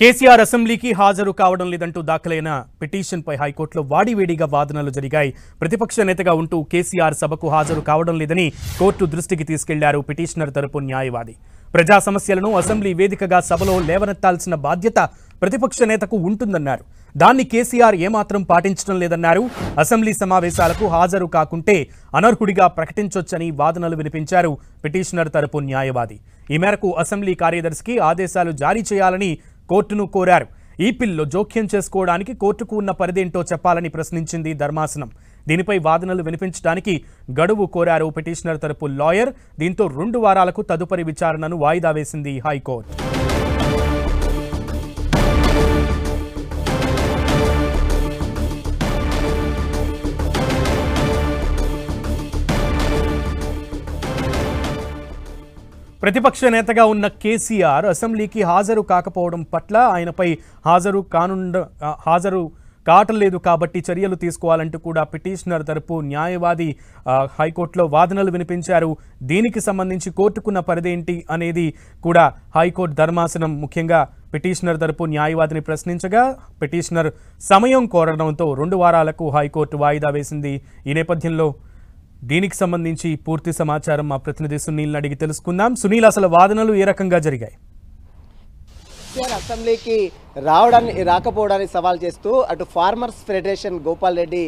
కేసీఆర్ అసెంబ్లీకి హాజరు కావడం లేదంటూ దాఖలైన పిటిషన్పై హైకోర్టులో వాడివేడిగా వాదనలు జరిగాయి. ప్రతిపక్ష నేతగా ఉంటూ కేసీఆర్ సభకు హాజరు కావడం లేదని కోర్టు దృష్టికి తీసుకెళ్లారు పిటిషనర్ తరపు న్యాయవాది. ప్రజా సమస్యలను అసెంబ్లీ వేదికగా సభలో లేవనెత్తాల్సిన బాధ్యత ప్రతిపక్ష నేతకు ఉంటుందన్నారు. దాన్ని కేసీఆర్ ఏమాత్రం పాటించడం లేదన్నారు. అసెంబ్లీ సమావేశాలకు హాజరు కాకుంటే అనర్హుడిగా ప్రకటించొచ్చని వాదనలు వినిపించారు పిటిషనర్ తరపు న్యాయవాది. ఈ మేరకు అసెంబ్లీ కార్యదర్శికి ఆదేశాలు జారీ చేయాలని కోర్టును కోరారు. ఈ పిల్లో జోక్యం చేసుకోవడానికి కోర్టుకు ఉన్న పరిదేంటో చెప్పాలని ప్రశ్నించింది ధర్మాసనం. దీనిపై వాదనలు వినిపించడానికి గడువు కోరారు పిటిషనర్ తరపు లాయర్. దీంతో 2 వారాలకు తదుపరి విచారణను వాయిదా వేసింది హైకోర్టు. ప్రతిపక్ష నేతగా ఉన్న కేసీఆర్ అసెంబ్లీకి హాజరు కాకపోవడం పట్ల ఆయనపై హాజరు కావట్లేదు కాబట్టి చర్యలు తీసుకోవాలంటూ కూడా పిటిషనర్ తరపు న్యాయవాది హైకోర్టులో వాదనలు వినిపించారు. దీనికి సంబంధించి కోర్టుకున్న పరిధేంటి అనేది కూడా హైకోర్టు ధర్మాసనం ముఖ్యంగా పిటిషనర్ తరపు న్యాయవాదిని ప్రశ్నించగా పిటిషనర్ సమయం కోరడంతో 2 వారాలకు హైకోర్టు వాయిదా వేసింది. ఈ నేపథ్యంలో దీనికి సంబంధించి పూర్తి సమాచారం మా ప్రతినిధి సునీల్ని అడిగి తెలుసుకుందాం. సునీల్, అసలు వాదనలు ఏ రకంగా జరిగాయి? అసెంబ్లీకి రాకపోవడానికి సవాల్ చేస్తూ అటు ఫార్మర్స్ ఫెడరేషన్ గోపాల్ రెడ్డి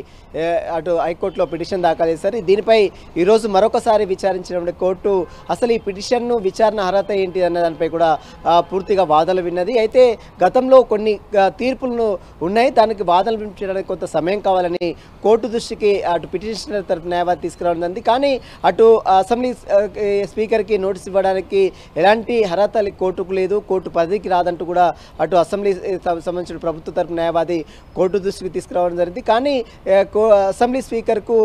అటు హైకోర్టులో పిటిషన్ దాఖలు చేశారు. దీనిపై ఈరోజు మరొకసారి విచారించినప్పుడు కోర్టు అసలు ఈ పిటిషన్ను విచారణ అర్హత ఏంటి అన్న దానిపై కూడా పూర్తిగా వాదనలు విన్నది. అయితే గతంలో కొన్ని తీర్పులను ఉన్నాయి, దానికి వాదనలు వినిపించడానికి కొంత సమయం కావాలని కోర్టు దృష్టికి అటు పిటిషనర్ తరపు న్యాయవాది తీసుకురావడం. కానీ అటు అసెంబ్లీ స్పీకర్కి నోటీస్ ఇవ్వడానికి ఎలాంటి అర్హత కోర్టుకు లేదు, కోర్టు పరిధికి రాదంటూ కూడా అటు అసెంబ్లీ సంబంధించిన ప్రభుత్వ తరపు న్యాయవాది కోర్టు దృష్టికి తీసుకురావడం జరిగింది. కానీ అసెంబ్లీ స్పీకర్కు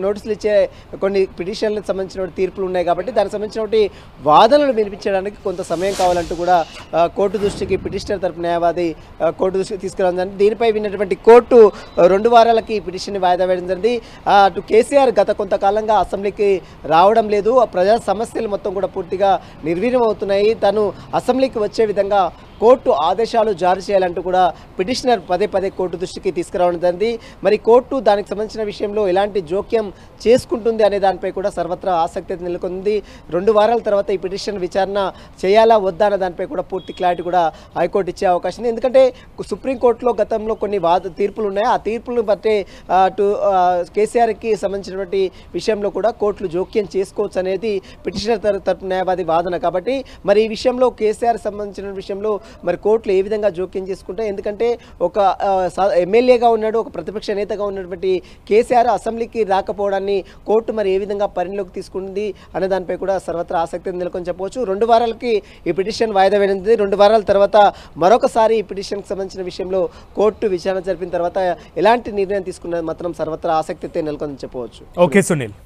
నోటీసులు ఇచ్చే కొన్ని పిటిషన్లకు సంబంధించిన తీర్పులు ఉన్నాయి కాబట్టి దానికి సంబంధించిన వాదనలు వినిపించడానికి కొంత సమయం కావాలంటూ కూడా కోర్టు దృష్టికి పిటిషనర్ తరపు న్యాయవాది కోర్టు దృష్టికి తీసుకురావడం జరిగింది. దీనిపై విన్నటువంటి కోర్టు 2 వారాలకి పిటిషన్ వాయిదా వేయడం జరిగింది. అటు కేసీఆర్ గత కొంతకాలంగా అసెంబ్లీకి రావడం లేదు, ప్రజా సమస్యలు మొత్తం కూడా పూర్తిగా నిర్వీర్యం అవుతున్నాయి, తను అసెంబ్లీకి వచ్చే విధంగా కోర్టు ఆదేశాలు జారీ చేయాలంటూ కూడా పిటిషనర్ పదే కోర్టు దృష్టికి తీసుకురావడం జరిగింది. మరి కోర్టు దానికి సంబంధించిన విషయంలో ఎలాంటి జోక్యం చేసుకుంటుంది అనే దానిపై కూడా సర్వత్రా ఆసక్తి నెలకొంది. 2 వారాల తర్వాత ఈ పిటిషన్ విచారణ చేయాలా వద్దా అనే దానిపై కూడా పూర్తి క్లారిటీ కూడా హైకోర్టు ఇచ్చే అవకాశం ఉంది. ఎందుకంటే సుప్రీంకోర్టులో గతంలో కొన్ని తీర్పులు ఉన్నాయి, ఆ తీర్పులను బట్టే అటు కేసీఆర్కి సంబంధించినటువంటి విషయంలో కూడా కోర్టులు జోక్యం చేసుకోవచ్చు అనేది పిటిషనర్ తరపు న్యాయవాది వాదన. కాబట్టి మరి ఈ విషయంలో కేసీఆర్ సంబంధించిన విషయంలో మరి కోర్టులు ఏ విధంగా జోక్యం చేసుకుంటాయి? ఎందుకంటే ఒక ఎమ్మెల్యేగా ఉన్నాడు, ఒక ప్రతిపక్ష నేతగా ఉన్నటువంటి కేసీఆర్ అసెంబ్లీకి రాకపోవడాన్ని కోర్టు మరి ఏ విధంగా పరిణిలోకి తీసుకుంది అనే దానిపై కూడా సర్వత్రా ఆసక్తి నెలకొని చెప్పవచ్చు. 2 వారాలకి ఈ పిటిషన్ వాయిదా వేయనుంది. 2 వారాల తర్వాత మరొకసారి ఈ పిటిషన్కి సంబంధించిన విషయంలో కోర్టు విచారణ జరిపిన తర్వాత ఎలాంటి నిర్ణయం తీసుకున్నది మాత్రం సర్వత్రా ఆసక్తితో నెలకొని చెప్పవచ్చు. ఓకే సునీల్.